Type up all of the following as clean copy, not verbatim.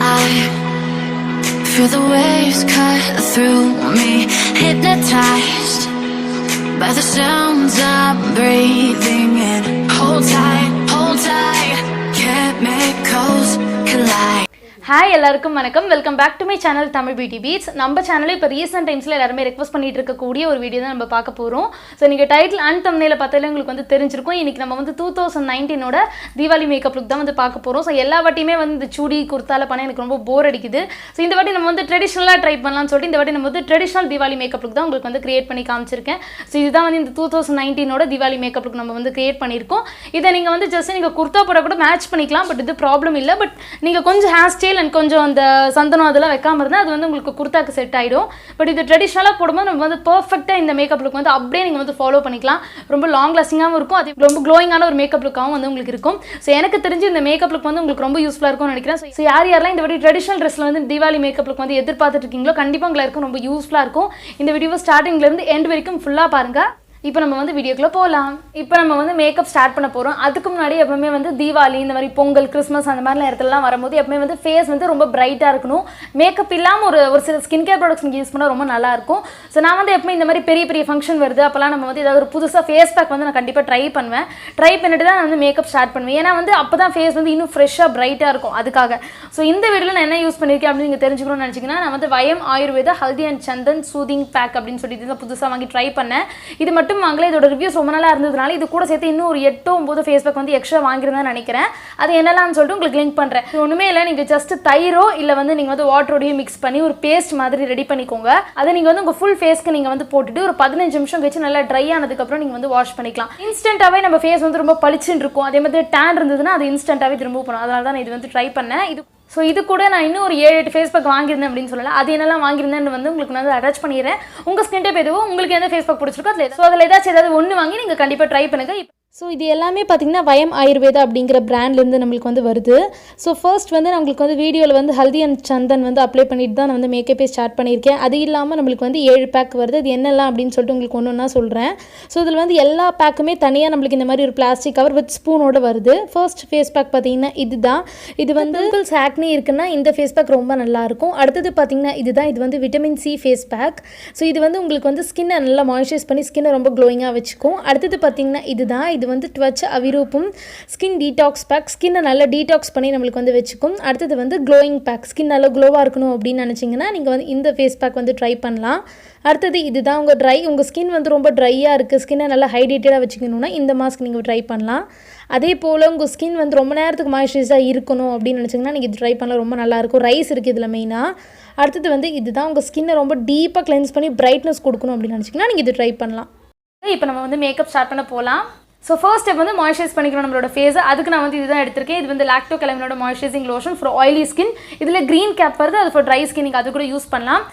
I feel the waves cut through me, hypnotized by the sounds I'm breathing in. Hold tight, chemicals collide. Hi எல்லாருக்கும் வணக்கம். Welcome back to my channel Tamil beauty beats. நம்ம சேனலில் இப்போ recent டைம்ஸில் எல்லாருமே request பண்ணிட்டு இருக்கக்கூடிய ஒரு வீடியோ தான் நம்ம பார்க்க போகிறோம். ஸோ நீங்கள் டைட்டில் அண்ட் தம்ப்நெயில பார்த்தாலே உங்களுக்கு வந்து தெரிஞ்சிருக்கும். இன்றைக்கி நம்ம வந்து 2019ஓட தீபாவளி மேக்கப் லுக் தான் வந்து பார்க்க போகிறோம். ஸோ எல்லா வாட்டியுமே வந்து இந்த சுடி குர்த்தால பண்ண எனக்கு ரொம்ப போர் அடிக்குது. ஸோ இந்த வாட்டி நம்ம வந்து ட்ரெடிஷ்னலாக ட்ரை பண்ணலாம்னு சொல்லிட்டு இந்த வாட்டி நம்ம வந்து ட்ரெடிஷ்னல் தீபாவளி மேக்கப் லுக் தான் உங்களுக்கு வந்து கிரியேட் பண்ணி காமிச்சிருக்கேன். ஸோ இதுதான் வந்து இந்த 2019ஓட தீபாவளி மேக்கப் லுக் நம்ம வந்து கிரியேட் பண்ணியிருக்கோம். இதை நீங்கள் வந்து ஜஸ்ட் நீங்கள் குர்த்தா போட கூட மேட்ச் பண்ணிக்கலாம். பட் இது ப்ராப்ளம் இல்லை. பட் நீங்கள் கொஞ்சம் ஹேர் ஸ்டைல் அண்ட் கொஞ்சம் அந்த சந்தனம் அதெல்லாம் வைக்காம இருந்தால் அது வந்து உங்களுக்கு குர்த்தாக்கு செட் ஆகிடும். பட் இது ட்ரெடிஷ்னலாக போடும்போது நம்ம வந்து பர்ஃபெக்டாக இந்த மேக்கப் லுக் வந்து அப்படியே நீங்கள் வந்து ஃபாலோ பண்ணிக்கலாம். ரொம்ப லாங் லாஸ்டிங்காகவும் இருக்கும். அது ரொம்ப க்ளோயிங்கான ஒரு மேக்கப் லுக்காகவும் வந்து உங்களுக்கு இருக்கும். ஸோ எனக்கு தெரிஞ்சு இந்த மேக்கப் லுக் வந்து உங்களுக்கு ரொம்ப யூஸ்ஃபுல்லாக இருக்கும்னு நினைக்கிறேன். ஸோ யாரெல்லாம் இந்த வாட்டி ட்ரெடிஷ்னல் ட்ரெஸ்ஸில் வந்து தீபாவளி மேக்கப் லுக் வந்து எதிர்பார்த்துட்டு இருக்கீங்களோ கண்டிப்பாக உங்களுக்கு ரொம்ப யூஸ்ஃபுல்லாக இருக்கும். இந்த வீடியோ ஸ்டார்டிங்லேருந்து எண்ட் வரைக்கும் ஃபுல்லாக பாருங்கள். இப்போ நம்ம வந்து வீடியோக்குள்ளே போகலாம். இப்போ நம்ம வந்து மேக்கப் ஸ்டார்ட் பண்ண போகிறோம். அதுக்கு முன்னாடி எப்பவுமே வந்து தீபாவளி இந்த மாதிரி பொங்கல் கிறிஸ்மஸ் அந்த மாதிரிலாம் இடத்துலலாம் வரும்போது எப்பவுமே வந்து ஃபேஸ் வந்து ரொம்ப பிரைட்டாக இருக்கணும். மேக்கப் இல்லாமல் ஒரு சில ஸ்கின் கேர் ப்ராடக்ட்ஸ் யூஸ் பண்ணால் ரொம்ப நல்லாயிருக்கும். ஸோ நான் வந்து எப்பவுமே இந்த மாதிரி பெரிய பெரிய ஃபங்க்ஷன் வருது அப்போலாம் நம்ம வந்து ஏதாவது ஒரு புதுசாக ஃபேஸ் பேக் வந்து நான் கண்டிப்பாக ட்ரை பண்ணுவேன். ட்ரை பண்ணிட்டு தான் நான் வந்து மேக்கப் ஸ்டார்ட் பண்ணுவேன். ஏன்னா வந்து அப்போ தான் ஃபேஸ் வந்து இன்னும் ஃப்ரெஷ்ஷாக பிரைட்டாக இருக்கும். அதுக்காக ஸோ இந்த வீடியோவில் நான் என்ன யூஸ் பண்ணியிருக்கேன் அப்படின்னு நீங்கள் தெரிஞ்சுக்கணும்னு நினச்சிங்கன்னா நான் வந்து Vayam Ayurveda haldi and chandan soothing pack அப்படின்னு சொல்லிட்டு தான் புதுசாக வாங்கி ட்ரை பண்ணேன். இது மட்டும் வாங்கல, இதோட ரிவ்யூஸ் ரொம்ப நல்லா இருந்ததுனால இது கூட சேர்த்து இன்னும் ஒரு 8-9 ஃபேஸ் பேக் வந்து எக்ஸ்ட்ரா வாங்கியிருந்தேன் நினைக்கிறேன். அது என்னெல்லாம்னு சொல்லிட்டு உங்களுக்கு லிங்க் பண்ணுறேன். ஒன்றுமே இல்லை, நீங்கள் ஜஸ்ட் தயிரோ இல்லை வந்து நீங்கள் வந்து வாட்டரோடையும் மிக்ஸ் பண்ணி ஒரு பேஸ்ட் மாதிரி ரெடி பண்ணிக்கோங்க. அதை நீங்கள் வந்து உங்கள் ஃபுல் ஃபேஸ்க்கு நீங்கள் வந்து போட்டுட்டு ஒரு 15 நிமிஷம் கழிச்சு நல்லா ட்ரை ஆனதுக்கப்புறம் நீங்கள் வந்து வாஷ் பண்ணிக்கலாம். இன்ஸ்டன்ட்டாகவே நம்ம ஃபேஸ் வந்து ரொம்ப பளிச்சுன்னு இருக்கும். அதே மாதிரி டேன் இருந்ததுன்னா அது இன்ஸ்டன்ட்டாகவே திரும்ப போகணும். அதனால தான் நான் இது வந்து ட்ரை பண்ணேன். ஸோ இது கூட நான் இன்னும் ஒரு 7-8 ஃபேஸ் பேக் வாங்கியிருந்தேன் அப்படின்னு சொல்லலாம். அது என்னெல்லாம் வாங்கியிருந்தேன்னு வந்து உங்களுக்கு நான் அட்டாச் பண்ணிடுறேன். உங்கள் ஸ்கின் டைப் எதுவோ உங்களுக்கு எந்த ஃபேஸ் பேக் பிடிச்சிருக்கோ அதில் ஸோ அதில் ஏதாச்சும் ஒன்று வாங்கி நீங்கள் கண்டிப்பாக ட்ரை பண்ணுங்கள். ஸோ இது எல்லாமே பார்த்திங்கன்னா வயம் ஆயுர்வேதா அப்படிங்கிற பிராண்ட்லேருந்து நம்மளுக்கு வந்து வருது. ஸோ ஃபர்ஸ்ட் வந்து நான் உங்களுக்கு வந்து வீடியோவில் வந்து ஹல்தி அண்ட் சந்தன் வந்து அப்ளை பண்ணிட்டு தான் நான் வந்து மேக்கப்பே ஸ்டார்ட் பண்ணியிருக்கேன். அது இல்லாமல் நம்மளுக்கு வந்து 7 பேக் வருது. இது என்னெல்லாம் அப்படின்னு சொல்லிட்டு உங்களுக்கு ஒன்று ஒன்றா சொல்கிறேன். ஸோ இதில் வந்து எல்லா பேக்குமே தனியாக நம்மளுக்கு இந்த மாதிரி ஒரு பிளாஸ்டிக் கவர் வித் ஸ்பூனோடு வருது. ஃபர்ஸ்ட் ஃபேஸ் பேக் பார்த்திங்கன்னா இதுதான். இது வந்து பிம்பிள்ஸ் ஆக்னி இருக்குன்னா இந்த ஃபேஸ் பேக் ரொம்ப நல்லாயிருக்கும். அடுத்தது பார்த்திங்கன்னா இதுதான். இது வந்து vitamin C face pack. So இது வந்து உங்களுக்கு வந்து ஸ்கின்னை நல்லா மாய்ஸ்சரைஸ் பண்ணி ஸ்கின்னை ரொம்ப க்ளோயிங்காக வச்சுக்கும். அடுத்தது பார்த்திங்கன்னா இதுதான். இது வந்து ட்வச் அவிரூப்பும் ஸ்கின் டீடாக்ஸ் பேக். ஸ்கின்னை நல்லா டீடாக்ஸ் பண்ணி நம்மளுக்கு வந்து வச்சுக்கும். அடுத்தது வந்து க்ளோயிங் பேக். ஸ்கின் நல்லா க்ளோவாக இருக்கணும் அப்படின்னு நினச்சிங்கன்னா நீங்கள் வந்து இந்த ஃபேஸ் பேக் வந்து ட்ரை பண்ணலாம். அடுத்தது இதுதான். உங்கள் ஸ்கின் வந்து ரொம்ப ட்ரையாக இருக்குது, ஸ்கின்னை நல்லா ஹைட்ரேட்டடாக வச்சுக்கணுன்னா இந்த மாஸ்க் நீங்கள் ட்ரை பண்ணலாம். அதே போல் உங்கள் ஸ்கின் வந்து ரொம்ப நேரத்துக்கு மாய்ஸ்சரைஸாக இருக்கணும் அப்படின்னு நினச்சிங்கன்னா நீங்கள் இது ட்ரை பண்ணலாம். ரொம்ப நல்லாயிருக்கும். ரைஸ் இருக்குது இதில் மெயினாக. அடுத்தது வந்து இதுதான். உங்கள் ஸ்கின்னை ரொம்ப டீப்பாக கிளென்ஸ் பண்ணி பிரைட்னஸ் கொடுக்கணும் அப்படின்னு நினச்சிங்கன்னா நீங்கள் இது ட்ரை பண்ணலாம். இப்போ நம்ம வந்து மேக்கப் ஸ்டார்ட் பண்ண போகலாம். ஸோ ஃபர்ஸ்ட் ஸ்டெப் வந்து மாய்ஸ்சரைஸ் பண்ணிக்கணும் நம்மளோட ஃபேஸை. அதுக்கு நான் வந்து இதுதான் எடுத்திருக்கேன். இது வந்து லாக்டோ கெலமினோட moisturising lotion for oily skin. இதில் க்ரீன் கேப் வருது, அது ஃபார் ட்ரை ஸ்கின். நீங்கள் அது கூட யூஸ் பண்ணலாம்.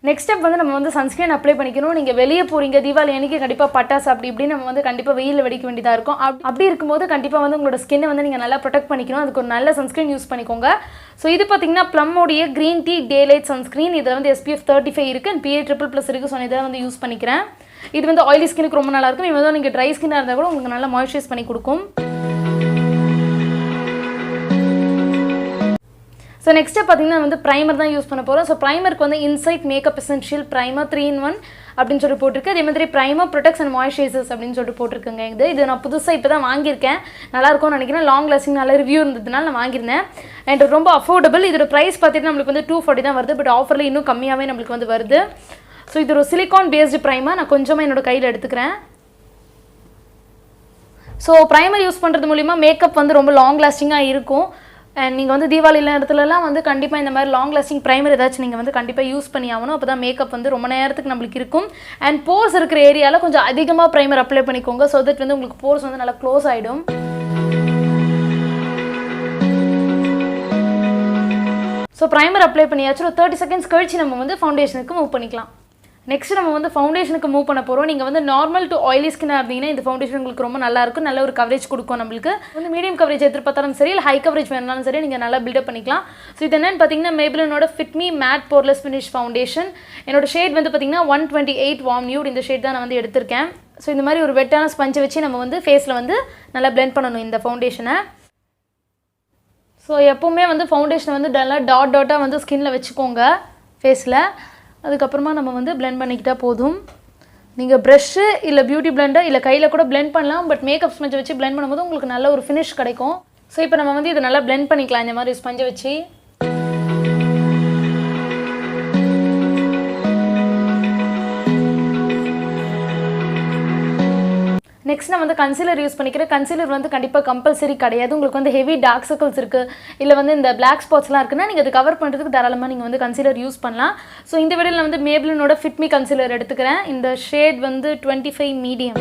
நெக்ஸ்ட் ஸ்டெப் வந்து நம்ம வந்து சன்ஸ்க்ரீன் அப்ளை பண்ணிக்கணும். நீங்கள் வெளியே போகிறீங்க தீபாவளி அன்றைக்கி கண்டிப்பாக பட்டாசு அப்படி இப்படி நம்ம வந்து கண்டிப்பாக வெயிலில் வெடிக்க வேண்டியதாக இருக்கும். அப்படி இருக்கும்போது கண்டிப்பாக வந்து உங்களோட ஸ்கின்னை வந்து நீங்கள் நல்லா ப்ரொடெக்ட் பண்ணிக்கணும். அதுக்கு ஒரு நல்ல சன்ஸ்க்ரீன் யூஸ் பண்ணிக்கோங்க. ஸோ இது பார்த்திங்கன்னா ப்ளம்மோடைய green tea day light sunscreen. இதில் வந்து SPF 35 இருக்குது அண்ட் PA++ இருக்குது. ஸோ இதை வந்து யூஸ் பண்ணிக்கிறேன். இது வந்து ஆயிலி ஸ்கினுக்கு ரொம்ப நல்லாயிருக்கும். இது வந்து நீங்கள் ட்ரை ஸ்கின்னாக இருந்தால் கூட உங்களுக்கு நல்லா மாய்ஸ்சரைஸ் பண்ணி கொடுக்கும். ஸோ நெக்ஸ்ட்டு பார்த்திங்கன்னா வந்து ப்ரைமர் தான் யூஸ் பண்ண போகிறோம். ஸோ ப்ரைமருக்கு வந்து inside makeup essential primer 3-in-1 அப்படின்னு சொல்லிட்டு போட்டிருக்கு. அதே மாதிரி ப்ரைமர் ப்ரொடெக்ட்ஸ் அண்ட் மாய்ஸ்சரைசர்ஸ் அப்படின்னு சொல்லிட்டு போட்டிருக்குங்க. இது நான் புதுசாக இப்போ தான் வாங்கியிருக்கேன். நல்லாயிருக்கும்னு நினைக்கிறேன். லாங் லாஸ்டிங் நல்ல ரிவ்யூ இருந்ததுனால நான் வாங்கியிருந்தேன். அண்ட் ரொம்ப அஃபோர்டபுள். இதோட ப்ரைஸ் பார்த்திங்கன்னா நம்மளுக்கு வந்து 240 தான் வருது. பட் ஆஃபரில் இன்னும் கம்மியாகவே நம்மளுக்கு வந்து வருது. ஸோ இது ஒரு சிலிகான் பேஸ்டு ப்ரைமர். நான் கொஞ்சமாக என்னோடய கையில் எடுத்துக்கிறேன். ஸோ ப்ரைமர் யூஸ் பண்ணுறது மூலிமா மேக்கப் வந்து ரொம்ப லாங் லாஸ்டிங்காக இருக்கும். அண்ட் நீங்கள் வந்து தீபாவளி இடத்துலலாம் வந்து கண்டிப்பாக இந்த மாதிரி லாங் லாஸ்டிங் ப்ரைமர் ஏதாச்சும் நீங்கள் வந்து கண்டிப்பாக யூஸ் பண்ணி ஆகணும். அப்போ தான் மேக்கப் வந்து ரொம்ப நேரத்துக்கு நம்மளுக்கு இருக்கும். அண்ட் போர்ஸ் இருக்கிற ஏரியாவில் கொஞ்சம் அதிகமாக ப்ரைமர் அப்ளை பண்ணிக்கோங்க. ஸோ தட் வந்து உங்களுக்கு போர்ஸ் வந்து நல்லா க்ளோஸ் ஆகிடும். ஸோ ப்ரைமர் அப்ளை பண்ணியாச்சும் ஒரு 30 செகண்ட்ஸ் கழிச்சு நம்ம வந்து ஃபவுண்டேஷனுக்கு மூவ் பண்ணிக்கலாம். நெக்ஸ்ட் நம்ம வந்து ஃபவுண்டேஷனுக்கு மூவ் பண்ண போகிறோம். நீங்கள் வந்து நார்மல் டு ஆயிலி ஸ்கின்னாக இருந்தீங்கன்னா இந்த ஃபவுண்டேஷன் உங்களுக்கு ரொம்ப நல்லாயிருக்கும், நல்ல ஒரு கவரேஜ் கொடுக்கும். நம்மளுக்கு வந்து மீடியம் கவரேஜ் எதிர்பார்த்தாலும் சரி, இல்லை ஹை கவரேஜ் வேணாலும் சரி, நீங்கள் நல்லா பில்டப் பண்ணிக்கலாம். ஸோ இது என்னென்னு பார்த்தீங்கன்னா மேப்ளினோட fit me matte poreless finish foundation. என்னோட ஷேட் வந்து பார்த்தீங்கன்னா 128 வார்ம் நியூட். இந்த ஷேட் தான் நான் வந்து எடுத்திருக்கேன். ஸோ இந்த மாதிரி ஒரு வெட்டான ஸ்பஞ்சை வச்சு நம்ம வந்து ஃபேஸில் வந்து நல்லா பிளெண்ட் பண்ணணும் இந்த ஃபவுண்டேஷனை. ஸோ எப்போவுமே வந்து ஃபவுண்டேஷனை வந்து நல்லா டாட்டாக வந்து ஸ்கின்னில் வச்சுக்கோங்க ஃபேஸில். அதுக்கப்புறமா நம்ம வந்து பிளெண்ட் பண்ணிக்கிட்டால் போதும். நீங்கள் ப்ரஷ்ஷு இல்லை பியூட்டி பிளெண்டர் இல்லை கையில் கூட பிளெண்ட் பண்ணலாம். பட் மேக்கப் ஸ்பஞ்சை வச்சு பிளெண்ட் பண்ணும்போது உங்களுக்கு நல்ல ஒரு ஃபினிஷ் கிடைக்கும். ஸோ இப்போ நம்ம வந்து இதை நல்லா பிளெண்ட் பண்ணிக்கலாம் இந்த மாதிரி ஸ்பஞ்சை வச்சு. நெக்ஸ்ட் நான் வந்து கன்சீலர் யூஸ் பண்ணிக்கிறேன். கன்சீலர் வந்து கண்டிப்பாக கம்பல்சரி கிடையாது. உங்களுக்கு வந்து ஹெவி டார்க் சர்க்கிள்ஸ் இருக்குது, இல்லை வந்து இந்த பிளாக் ஸ்பாட்ஸ்லாம் இருக்குன்னா நீங்கள் அதை கவர் பண்ணுறதுக்கு தாராளமாக நீங்கள் வந்து கன்சீலர் யூஸ் பண்ணலாம். ஸோ இந்த வீடியோவில் நான் வந்து மேப்ளினோட ஃபிட் மீ கன்சீலர் எடுத்துக்கிறேன். இந்த ஷேட் வந்து 25 medium.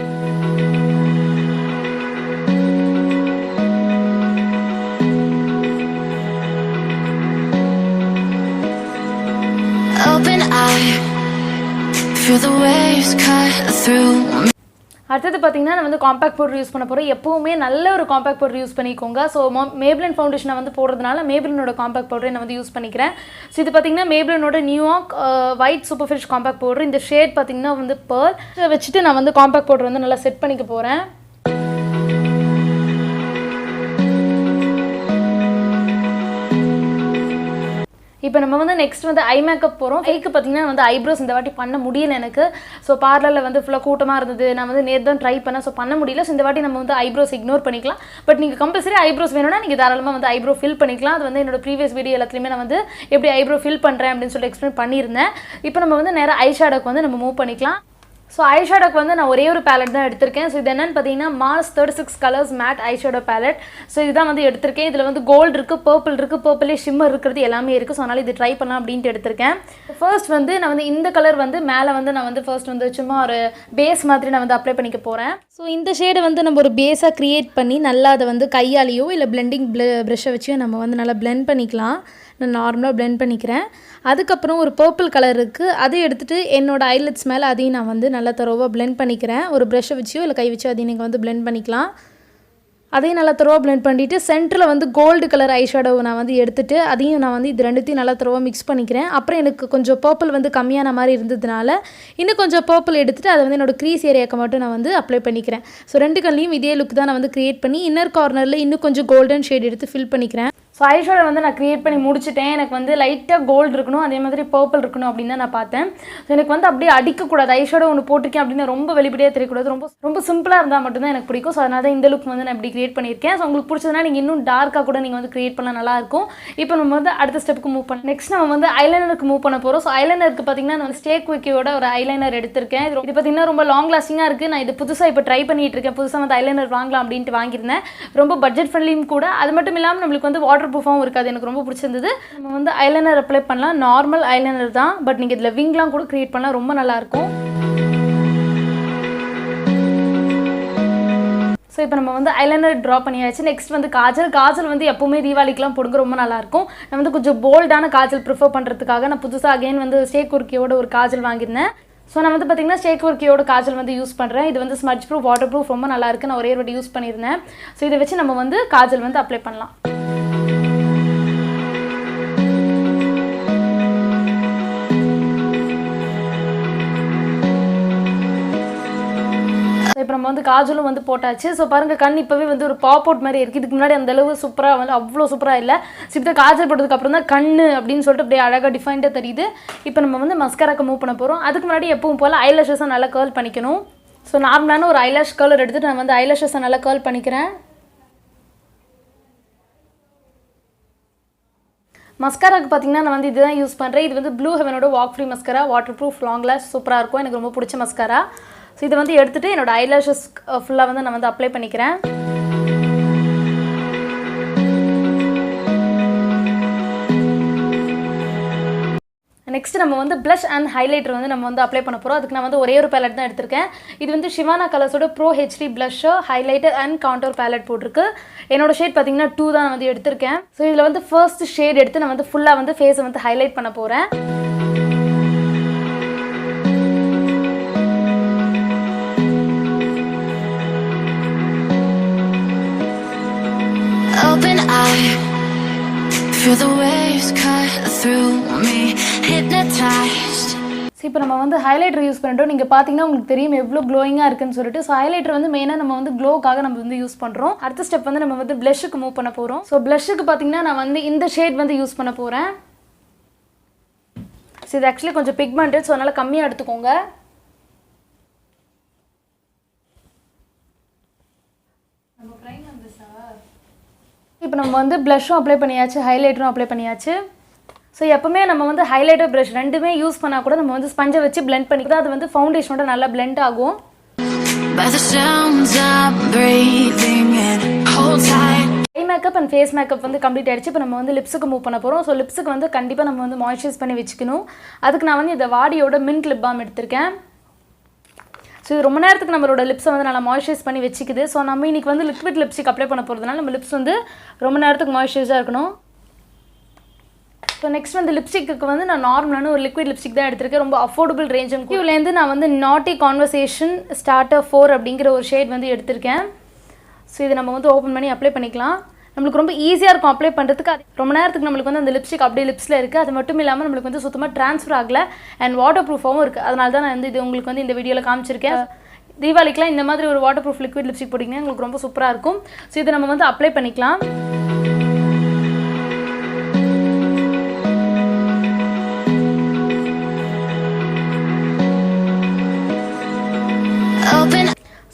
Open eye, feel the waves cut through me. அடுத்தது பார்த்தீங்கன்னா நான் வந்து காம்பேக்ட் பவுடர் யூஸ் பண்ண போகிறேன். எப்போவுமே நல்ல ஒரு காம்பேக்ட் பவுடர் யூஸ் பண்ணிக்கோங்க. ஸோ மேப்ளின் ஃபவுண்டேஷனை வந்து போடுறதுனால மேப்ளினோட காம்பேக்ட் பவுடரை நான் வந்து யூஸ் பண்ணிக்கிறேன். ஸோ இது பார்த்தீங்கன்னா மேப்ளினோட New York white super finish compact powder. இந்த ஷேட் பார்த்தீங்கன்னா வந்து பேர்ல் வச்சுட்டு நான் வந்து காம்பேக்ட் பவுடர் வந்து நல்லா செட் பண்ணிக்க போகிறேன். இப்போ நம்ம வந்து நெக்ஸ்ட் வந்து ஐ மேக்கப் போகிறோம். ஐக்கு பார்த்தீங்கன்னா வந்து ஐப்ரோஸ் இந்த வாட்டி பண்ண முடியல எனக்கு. ஸோ பார்லரில் வந்து ஃபுல்லாக கூட்டமாக இருந்தது, நான் வந்து நேற்று தான் ட்ரை பண்ணேன். ஸோ பண்ண முடியல. ஸோ இந்த வாட்டி நம்ம வந்து ஐப்ரோஸ் இக்னோர் பண்ணிக்கலாம். பட் நீங்கள் கம்பல்சரி ஐப்ரோஸ் வேணும்னா நீங்கள் தாராளமாக வந்து ஐப்ரோ ஃபில் பண்ணிக்கலாம். அது வந்து என்னோட ப்ரீவியஸ் வீடியோ எல்லாத்துலேயுமே நான் வந்து எப்படி ஐப்ரோ ஃபில் பண்ணுறேன் அப்படின்னு சொல்லிட்டு எக்ஸ்பிளைன் பண்ணியிருந்தேன். இப்போ நம்ம வந்து நேராக ஐ ஷேடோக்கு வந்து நம்ம மூவ் பண்ணிக்கலாம். ஸோ ஐ ஷேடோக்கு வந்து நான் ஒரே ஒரு பேலட் தான் எடுத்திருக்கேன். ஸோ இது என்னென்னு பார்த்தீங்கன்னா Mars 36 colours matte eye shadow palette. So இதுதான் வந்து எடுத்திருக்கேன். இதில் வந்து கோல்டு இருக்குது, பர்பிள் இருக்குது, பர்பிளே ஷிம்மர் இருக்கிறது எல்லாமே இருக்குது. ஸோ அதனால் இது ட்ரை பண்ணலாம் அப்படின்ட்டு எடுத்திருக்கேன். ஃபர்ஸ்ட் வந்து நான் வந்து இந்த கலர் வந்து மேலே வந்து நான் வந்து ஃபர்ஸ்ட் வந்து சும்மா ஒரு பேஸ் மாதிரி நான் வந்து அப்ளை பண்ணிக்க போகிறேன். ஸோ இந்த ஷேடை வந்து நம்ம ஒரு பேஸாக க்ரியேட் பண்ணி நல்லா அதை வந்து கையாலேயோ இல்லை பிளெண்டிங் ப்ரஷ்ஷை வச்சோ நம்ம வந்து நல்லா பிளெண்ட் பண்ணிக்கலாம். நான் நார்மலாக பிளெண்ட் பண்ணிக்கிறேன். அதுக்கப்புறம் ஒரு பர்பிள் கலர் இருக்குது, அதை எடுத்துகிட்டு என்னோடய ஐலட்ஸ் மேலே அதையும் நான் வந்து நல்லா தரோவாக பிளெண்ட் பண்ணிக்கிறேன். ஒரு ப்ரஷ்ஷை வச்சியோ இல்லை கை வச்சோ அதையும் நீங்கள் வந்து பிளெண்ட் பண்ணிக்கலாம். அதையும் நல்லா தரோவாக பிளெண்ட் பண்ணிவிட்டு சென்டரில் வந்து கோல்டு கலர் ஐ ஷேடோவை நான் வந்து எடுத்துகிட்டு அதையும் நான் வந்து இது ரெண்டுத்தையும் நல்லா தரோவாக மிக்ஸ் பண்ணிக்கிறேன். அப்புறம் எனக்கு கொஞ்சம் பர்பிள் வந்து கம்மியான மாதிரி இருந்ததுனால இன்னும் கொஞ்சம் பர்பிள் எடுத்துகிட்டு அதை வந்து என்னோடய க்ரீஸ் ஏரியாவுக்கு மட்டும் நான் வந்து அப்ளை பண்ணிக்கிறேன். ஸோ ரெண்டு கல்லையும் இதே லுக் தான் நான் வந்து க்ரியேட் பண்ணி இன்னர் கார்னரில் இன்னும் கொஞ்சம் கோல்டன் ஷேட் எடுத்து ஃபில் பண்ணிக்கிறேன். ஸோ ஐ ஷேடோ வந்து நான் க்ரியேட் பண்ணி முடிச்சிட்டேன். எனக்கு வந்து லைட்டாக கோல்டு இருக்கணும், அதே மாதிரி பர்பிள் இருக்கணும் அப்படின்னு தான் நான் பார்த்தேன். ஸோ எனக்கு வந்து அப்படியே அடிக்கக்கூடாது. ஐ ஷேடோ ஒன்று போட்டிருக்கேன் அப்படின்னு ரொம்ப வெளிப்படையாக தெரியக்கூடாது. ரொம்ப சிம்பிளாக இருந்தால் மட்டும்தான் எனக்கு பிடிக்கும். ஸோ அதனால தான் இந்த லுக் வந்து நான் இப்படி க்ரியேட் பண்ணியிருக்கேன். ஸோ உங்களுக்கு பிடிச்சதுனா நீங்கள் இன்னும் டார்க்காக கூட நீங்கள் வந்து க்ரியேட் பண்ணலாம், நல்லாயிருக்கும். இப்போ நம்ம வந்து அடுத்த ஸ்டெப்புக்கு மூவ் பண்ணலாம். நெக்ஸ்ட் நம்ம வந்து ஐலைனருக்கு மூவ் பண்ண போகிறோம். ஸோ ஐலைனருக்கு பார்த்தீங்கன்னா நான் ஸ்டே குவிக்கியோட ஒரு ஐலைனர் எடுத்திருக்கேன். இது பார்த்தீங்கன்னா ரொம்ப லாங் லாஸ்டிங்காக இருக்குது. நான் இது புதுசாக இப்போ ட்ரை பண்ணிட்டு இருக்கேன். புதுசாக வந்து ஐலைனர் வாங்கலாம் அப்படின்ட்டு வாங்கியிருந்தேன். ரொம்ப பட்ஜெட் ஃப்ரெண்ட்லியும் கூட. அது மட்டும் இல்லாமல் நம்மளுக்கு வந்து வாட்டர் ப்ரூஃபாகவும் இருக்காது. எனக்கு ரொம்ப பிடிச்சிருந்தது. நம்ம வந்து ஐலைனர் அப்ளை பண்ணலாம். நார்மல் ஐலைனர் தான், பட் நீங்கள் இதில் விங்லாம் கூட க்ரியேட் பண்ணலாம், ரொம்ப நல்லாயிருக்கும். ஸோ இப்போ நம்ம வந்து ஐலைனர் ட்ரா பண்ணியாச்சு. நெக்ஸ்ட் வந்து காஜல் வந்து எப்போவுமே தீபாவளிக்கெலாம் போடுங்க, ரொம்ப நல்லாயிருக்கும். நான் வந்து கொஞ்சம் போல்டான காஜல் ப்ரிஃபர் பண்ணுறதுக்காக நான் புதுசாக அகைன் வந்து ஸ்டேக் ஒர்க்கியோட ஒரு காஜல் வாங்கியிருந்தேன். ஸோ நான் வந்து பார்த்திங்கன்னா ஸ்டேக் ஒர்க்கியோட காஜல் வந்து யூஸ் பண்ணுறேன். இது வந்து ஸ்மட்ச் ப்ரூஃப், வாட்டர் ப்ரூஃப், ரொம்ப நல்லாயிருக்கு. நான் ஒரே ஒரு வாட்டி யூஸ் பண்ணியிருந்தேன். ஸோ இதை வச்சு நம்ம வந்து காஜல் வந்து அப்ளை பண்ணலாம். இப்போ நம்ம வந்து காஜலும் வந்து போட்டாச்சு. ஸோ பாருங்கள் கண் இப்போவே வந்து ஒரு பாப் அவுட் மாதிரி இருக்குது. இதுக்கு முன்னாடி அந்த அளவு சூப்பராக வந்து அவ்வளோ சூப்பராக இல்லை. ஸோ இப்போ காஜல் போட்டதுக்கு அப்புறம் தான் கண் அப்படின்னு சொல்லிட்டு அப்படியே அழகாக டிஃபைன்டாக தெரியுது. இப்போ நம்ம வந்து மஸ்காராக்கு மூவ் பண்ண போகிறோம். அதுக்கு முன்னாடி எப்பவும் போல் ஐலாஷஸை நல்லா கேர்ள் பண்ணிக்கணும். ஸோ நார்மலான ஒரு ஐலாஷ் கலர் எடுத்துகிட்டு நான் வந்து ஐலாஷஸை நல்லா கேர்ள் பண்ணிக்கிறேன். மஸ்காராக்கு பார்த்தீங்கன்னா நான் வந்து இதுதான் யூஸ் பண்ணுறேன். இது வந்து ப்ளூ ஹெவனோட walk free mascara, waterproof, long lash, சூப்பராக இருக்கும். எனக்கு ரொம்ப பிடிச்ச மஸ்காரா. ஸோ இதை வந்து எடுத்துகிட்டு என்னோடய ஐலாஷஸ் ஃபுல்லாக வந்து நான் வந்து அப்ளை பண்ணிக்கிறேன். நெக்ஸ்ட் நம்ம வந்து ப்ளஷ் அண்ட் ஹைலைட்டர் வந்து நம்ம வந்து அப்ளை பண்ண போகிறோம். அதுக்கு நான் வந்து ஒரே ஒரு பேலட் தான் எடுத்திருக்கேன். இது வந்து ஷிவானா கலர்ஸோட pro HD blusher, highlighter and contour palette போட்டிருக்கு. என்னோட ஷேட் பார்த்தீங்கன்னா 2 தான் நான் வந்து எடுத்திருக்கேன். ஸோ இதில் வந்து ஃபர்ஸ்ட் ஷேட் எடுத்து நான் வந்து ஃபுல்லாக வந்து ஃபேஸை வந்து ஹைலைட் பண்ண போகிறேன். இப்போ நம்ம வந்து ஹைலைட்டர் யூஸ் பண்ணிட்டோம். நீங்கள் பார்த்தீங்கன்னா உங்களுக்கு தெரியும் எவ்வளோ க்ளோயிங்காக இருக்குன்னு சொல்லிட்டு. ஸோ ஹைலைட்டர் வந்து மெயினாக நம்ம வந்து க்ளோக்காக நம்ம வந்து யூஸ் பண்ணுறோம். அடுத்த ஸ்டெப் வந்து நம்ம வந்து ப்ளஷ்ஷுக்கு மூவ் பண்ண போகிறோம். ஸோ ப்ளஷ்ஷுக்கு பார்த்தீங்கன்னா நான் வந்து இந்த ஷேட் வந்து யூஸ் பண்ண போகிறேன். ஸோ இது ஆக்சுவலி கொஞ்சம் பிக்மெண்டட், ஸோ அதனால் கம்மியாக எடுத்துக்கோங்க. இப்போ நம்ம வந்து ப்ளஷ்ஷும் அப்ளை பண்ணியாச்சு, ஹைலைட்டரும் அப்ளை பண்ணியாச்சு. ஸோ எப்போவுமே நம்ம வந்து ஹைலைட்டர் ப்ரஷ் ரெண்டுமே யூஸ் பண்ணால் கூட நம்ம வந்து ஸ்பஞ்சை வச்சு பிளெண்ட் பண்ணிக்கிட்டு அது வந்து ஃபவுண்டேஷனோட நல்லா பிளெண்ட் ஆகும். Eye makeup and face makeup வந்து கம்ப்ளீட் ஆகிடுச்சு. இப்போ நம்ம வந்து லிப்ஸுக்கு மூவ் பண்ண போகிறோம். ஸோ லிப்ஸுக்கு வந்து கண்டிப்பாக நம்ம வந்து மாய்ஸ்சரைஸ் பண்ணி வச்சுக்கணும். அதுக்கு நான் வந்து இந்த வாடியோட மின்ட் லிப் பாம் எடுத்திருக்கேன். ஸோ இது ரொம்ப நேரத்துக்கு நம்மளோட லிப்ஸை வந்து நல்லா மாய்ஸ்சரைஸ் பண்ணி வச்சுக்குது. ஸோ நம்ம இன்றைக்கி வந்து லிக்விட் லிப்ஸ்டிக் அப்ளை பண்ண போகிறதுனால நம்ம லிப்ஸ் வந்து ரொம்ப நேரத்துக்கு மாய்ஸ்சரைஸாக இருக்கணும். ஸோ நெக்ஸ்ட் வந்து லிப்ஸ்டிக்கு வந்து நான் நார்மலான ஒரு லிக்விட் லிப்ஸ்டிக் தான் எடுத்திருக்கேன். ரொம்ப அஃபோர்டபுள் ரேஞ்சும். இதுலேருந்து நான் வந்து நாட்டி கான்வர்சேஷன் ஸ்டார்டர் 4 அப்படிங்கிற ஒரு ஷேட் வந்து எடுத்திருக்கேன். ஸோ இதை நம்ம வந்து ஓப்பன் பண்ணி அப்ளை பண்ணிக்கலாம். நம்மளுக்கு ரொம்ப ஈஸியாக இருக்கும் அப்ளை பண்ணுறதுக்கு. ரொம்ப நேரத்துக்கு நம்மளுக்கு வந்து அந்த லிப்ஸ்டிக் அப்படியே லிப்ஸில் இருக்குது. அது மட்டும் இல்லாமல் நம்மளுக்கு வந்து சுத்தமாக ட்ரான்ஸ்ஃபர் ஆகலை அண்ட் வாட்டர் ப்ரூஃபாகவும் இருக்குது. அதனால தான் நான் வந்து இது உங்களுக்கு வந்து இந்த வீடியோவில் காமிச்சிருக்கேன். தீபாவளிக்கெலாம் இந்த மாதிரி ஒரு வாட்டர் ப்ரூஃப் லிக்விட் லிப்ஸ்டிக் போட்டிங்கன்னா உங்களுக்கு ரொம்ப சூப்பராக இருக்கும். ஸோ இதை நம்ம வந்து அப்ளை பண்ணிக்கலாம்.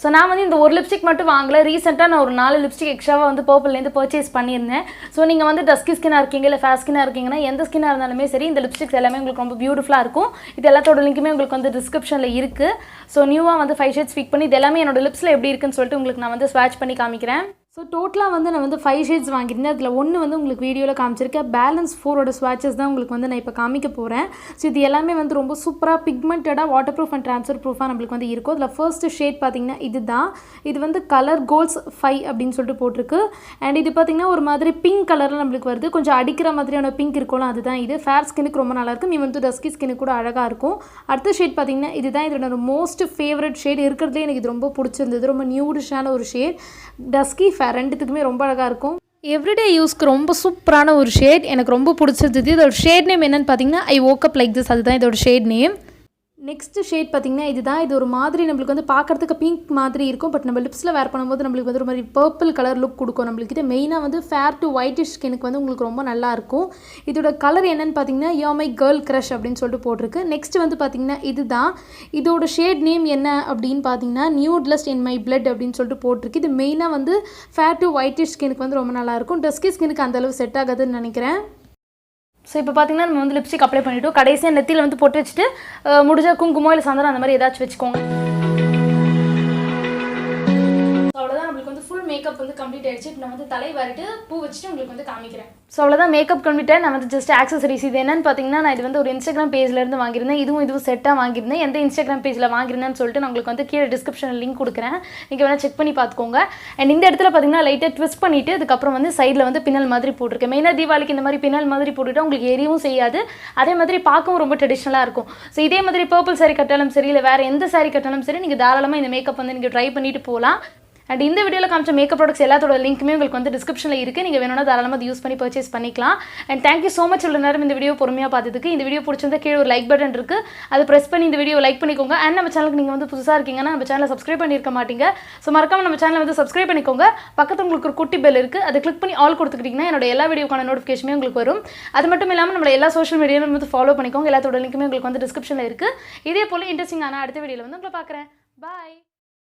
ஸோ நான் வந்து இந்த ஒரு லிப்ஸ்டிக் மட்டும் வாங்கலை. ரீசெண்டாக நான் ஒரு 4 லிப்ஸ்டிக் எக்ஸ்ட்ராவாக வந்து பர்பிள்லேருந்து பர்ச்சேஸ் பண்ணியிருந்தேன். ஸோ நீங்கள் வந்து டஸ்கி ஸ்கின்னாக இருக்கீங்க இல்லை ஃபேஸ் ஸ்கின்னாக இருக்கீங்கன்னா எந்த ஸ்கின்னாக இருந்தாலுமே சரி இந்த லிப்ஸ்டிக்ஸ் எல்லாமே உங்களுக்கு ரொம்ப பியூட்டிஃபுல்லாக இருக்கும். இது எல்லாத்தோட லிங்க்குமே உங்களுக்கு வந்து டிஸ்கிரிப்ஷனில் இருக்குது. ஸோ நியூவாக வந்து 5 ஷேட்ஸ் ஃபிக் பண்ணி இது எல்லாமே என்னோட லிப்ஸில் எப்படி இருக்குன்னு சொல்லிட்டு உங்களுக்கு நான் வந்து ஸ்வாட்ச் பண்ணி காமிக்கிறேன். ஸோ டோட்டலாக வந்து நான் வந்து 5 ஷேட்ஸ் வாங்கியிருந்தேன். அதில் ஒன்று வந்து உங்களுக்கு வீடியோவில் காமிச்சிருக்கேன். பேலன்ஸ் 4ஓட ஸ்வாட்சஸ் தான் உங்களுக்கு வந்து நான் இப்போ காமிக்க போகிறேன். ஸோ இது எல்லாமே வந்து ரொம்ப சூப்பராக பிக்மெண்டடாக வாட்டர் ப்ரூஃப் அண்ட் ட்ரான்ஸ்ஃபர் ப்ரூஃபாக நம்மளுக்கு வந்து இருக்கும். அதில் ஃபர்ஸ்ட்டு ஷேட் பார்த்திங்கன்னா இது தான். இது வந்து கலர் கோல்ஸ் 5 அப்படின்னு சொல்லிட்டு போட்டிருக்கு. அண்ட் இது பார்த்திங்கன்னா ஒரு மாதிரி பிங்க் கலரில் நம்மளுக்கு வருது. கொஞ்சம் அடிக்கிற மாதிரியான பிங்க் இருக்கும்ல, அதுதான் இது. ஃபேர் ஸ்கினுக்கு ரொம்ப நல்லாயிருக்கும். இது வந்து டஸ்கி ஸ்கினுக்கு கூட அழகாக இருக்கும். அடுத்த ஷேட் பார்த்திங்கன்னா இதுதான். இதோட மோஸ்ட் ஃபேவரட் ஷேட் இருக்கிறதுலே எனக்கு இது ரொம்ப பிடிச்சிருந்தது. ரொம்ப நியூடிஷான ஒரு ஷேட். டஸ்கி ஃபேர் ரெண்டுத்துக்குமே ரொம்ப அழகாக இருக்கும். எவ்ரிடே யூஸ்க்கு ரொம்ப சூப்பரான ஒரு ஷேட். எனக்கு ரொம்ப பிடிச்சிருந்தது. இதோட ஷேட் நேம் என்னென்னு பார்த்தீங்கன்னா ஐ வோக் அப் லைக் திஸ். அதுதான் இதோட ஷேட் நேம். நெக்ஸ்ட்டு ஷேட் பார்த்திங்கன்னா இதுதான். இது ஒரு மாதிரி நம்மளுக்கு வந்து பார்க்குறதுக்கு பிங்க் மாதிரி இருக்கும். பட் நம்ம லிப்ஸில் வேர் பண்ணும்போது நம்மளுக்கு வந்து ஒரு மாதிரி பர்பிள் கலர் லுக் கொடுக்கும். நம்மளுக்கிட்ட மெயினாக வந்து ஃபேர் டு ஒயிட்டிஷ் ஸ்கினுக்கு வந்து உங்களுக்கு ரொம்ப நல்லாயிருக்கும். இதோட கலர் என்னென்னு பார்த்தீங்கன்னா யூ மை கேர்ள் க்ரஷ் அப்படின்னு சொல்லிட்டு போட்டிருக்கு. நெக்ஸ்ட் வந்து பார்த்திங்கன்னா இதுதான். இதோட ஷேட் நேம் என்ன அப்படின்னு பார்த்தீங்கன்னா nude lust in my blood அப்படின்னு சொல்லிட்டு போட்டிருக்கு. இது மெயினாக வந்து ஃபேர் டு ஒயிட்டிஷ் ஸ்கினுக்கு வந்து ரொம்ப நல்லாயிருக்கும். டஸ்கி ஸ்கினுக்கு அந்தளவு செட் ஆகாதுன்னு நினைக்கிறேன். ஸோ இப்போ பார்த்தீங்கன்னா நம்ம வந்து லிப்ஸ்டிக் அப்ளை பண்ணிவிட்டோம். கடைசியாக நெத்தியில் வந்து போட்டு வச்சுட்டு முடிஞ்சால் குங்குமோ இல்லை சந்தனம் அந்த மாதிரி ஏதாச்சும் வச்சுக்கோங்க. அவ்வளோதான் நம்மளுக்கு வந்து ஃபுல் மேக்கப் வந்து கம்ப்ளீட் ஆகிடுச்சு. இப்போ நான் வந்து தலை வாரிட்டு பூ வச்சுட்டு உங்களுக்கு வந்து காமிக்கிறேன். ஸோ அவ்வளோதான் மேக்கப் கம்ப்ளீட்டாக. நான் வந்து ஜஸ்ட் ஆக்சசரிஸ் இது என்னென்னு பார்த்தீங்கன்னா நான் இது வந்து ஒரு இன்ஸ்டாகிராம் பேஜ்லேருந்து வாங்கியிருந்தேன். இதுவும் செட்டாக வாங்கியிருந்தேன். எந்த இன்ஸ்டாகிராம் பேஜில் வாங்கியிருந்தேன்னு சொல்லிட்டு நான் உங்களுக்கு வந்து கீழே டிஸ்கிரிப்ஷனில் லிங்க் கொடுக்குறேன். நீங்கள் வேணால் செக் பண்ணி பார்த்துக்கோங்க. அண்ட் இந்த இடத்துல பார்த்தீங்கன்னா லைட்டாக ட்விஸ்ட் பண்ணிவிட்டு அதுக்கப்புறம் வந்து சைடில் வந்து பின்னல் மாதிரி போட்டிருக்கேன். மெயினாக தீபாவளிக்கு இந்த மாதிரி பின்னல் மாதிரி போட்டுவிட்டால் உங்களுக்கு எரியவும் செய்யாது. அதே மாதிரி பார்க்கவும் ரொம்ப ட்ரெடிஷ்னலாக இருக்கும். ஸோ இதே மாதிரி பர்பிள் சாரி கட்டாலும் சரி இல்லை வேறு எந்த சாரி கட்டாலும் சரி நீங்கள் தாராளமாக இந்த மேக்கப் வந்து நீங்கள் ட்ரை பண்ணிட்டு போகலாம். அண்ட் இந்த வீடியோவில் காமிச்ச மேக்கப் ப்ராடக்ட்ஸ் எல்லாத்தோட லிங்க்குமே உங்களுக்கு வந்து டிஸ்கிரிப்ஷனில் இருக்குது. நீங்கள் வேணும்னா தாராளமாக யூஸ் பண்ணி பர்ச்சேஸ் பண்ணிக்கலாம். அண்ட் தேங்க்யூ ஸோ மச் இவ்வளோ நேரம் இந்த வீடியோ பொறுமையாக பார்த்ததுக்கு. இந்த வீடியோ பிடிச்சிருந்தா கீழே ஒரு லைக் பட்டன் இருக்குது. அதை ப்ரெஸ் பண்ணி இந்த வீடியோ லைக் பண்ணிக்கோங்க. அண்ட் நம்ம சேனலுக்கு நீங்கள் வந்து புதுசாக இருக்கீங்கன்னா நம்ம சேனலை சப்ஸ்கிரைப் பண்ணியிருக்க மாட்டீங்க. ஸோ மறக்காம நம்ம சேனலை வந்து சப்ஸ்கிரைப் பண்ணிக்கோங்க. பக்கத்தில் உங்களுக்கு ஒரு குட்டி பெல் இருக்குது. அதை கிளிக் பண்ணி ஆல் கொடுத்துக்கிட்டிங்கன்னா என்னோட எல்லா வீடியோக்கான நோட்டிஃபிகேஷனுமே உங்களுக்கு வரும். அது மட்டும் இல்லாமல் நம்மளோட எல்லா சோஷியல் மீடியாவும் வந்து ஃபாலோ பண்ணிக்கோங்க. எல்லாத்தோட லிங்க்குமே உங்களுக்கு வந்து டிஸ்கிரிப்ஷனில் இருக்குது. இதே போல் இன்ட்ரெஸ்டிங்கான அடுத்த வீடியோவில் வந்து உங்களை பார்க்குறேன். பாய்.